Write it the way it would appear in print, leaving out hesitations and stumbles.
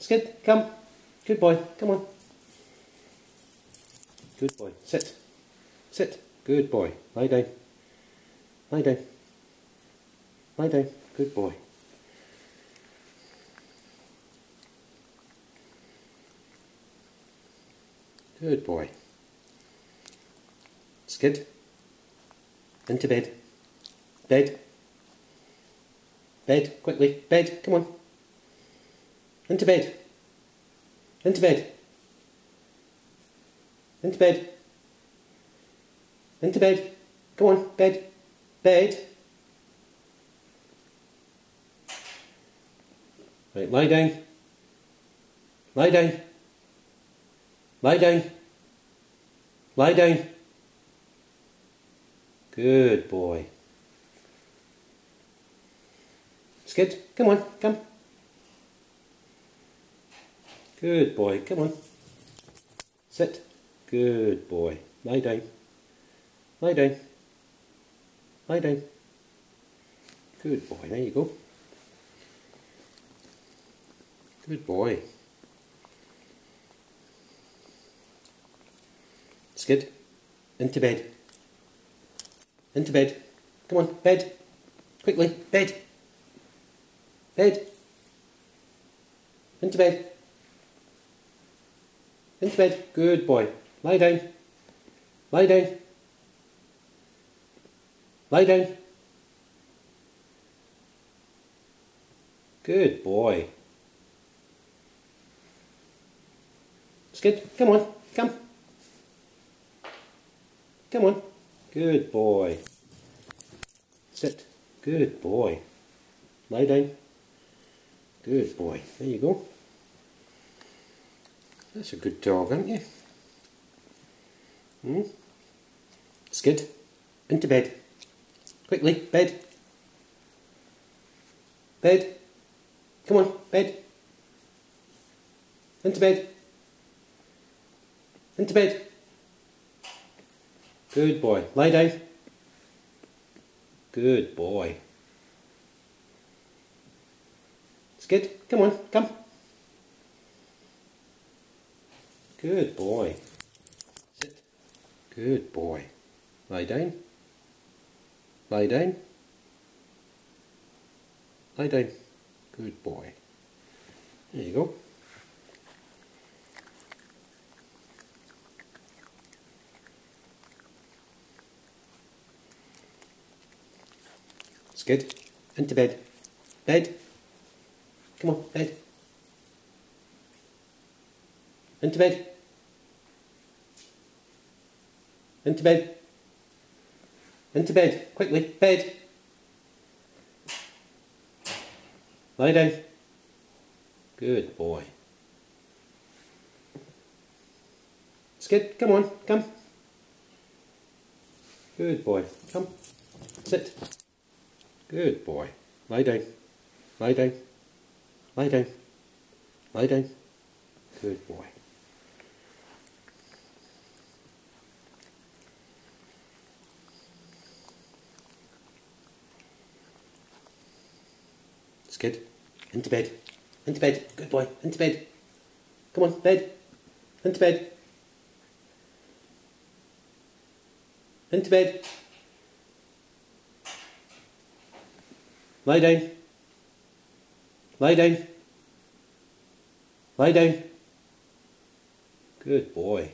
Skid, come. Good boy. Come on. Good boy. Sit. Sit. Good boy. Lie down. Lie down. Lie down. Good boy. Good boy. Skid. Into bed. Bed. Bed. Quickly. Bed. Come on. Into bed. Into bed. Into bed. Into bed. Come on. Bed. Bed. Right, lie down. Lie down. Lie down. Lie down. Good boy. Skid, come on, come. Good boy, come on. Sit. Good boy. Lie down. Lie down. Lie down. Good boy, there you go. Good boy. Skid, into bed. Into bed. Come on, bed. Quickly, bed. Bed. Into bed. Into bed. Good boy. Lie down. Lie down. Lie down. Good boy. Skid, come on, come. Come on. Good boy. Sit. Good boy. Lie down. Good boy. There you go. That's a good dog, aren't you? Skid. Into bed. Quickly. Bed. Bed. Come on. Bed. Into bed. Into bed. Good boy. Lie down. Good boy. Skid, come on, come. Good boy. Sit. Good boy. Lie down. Lie down. Lie down. Good boy. There you go. Skid, into bed. Bed. Come on, bed. Into bed. Into bed. Into bed. Quickly, bed. Lie down. Good boy. Skid, come on, come. Good boy. Come. Sit. Good boy. Lie down. Lie down. Lie down. Lie down. Good boy. Skid. Into bed. Into bed. Good boy. Into bed. Come on, bed. Into bed. Into bed. Lie down. Lie down. Lie down. Good boy.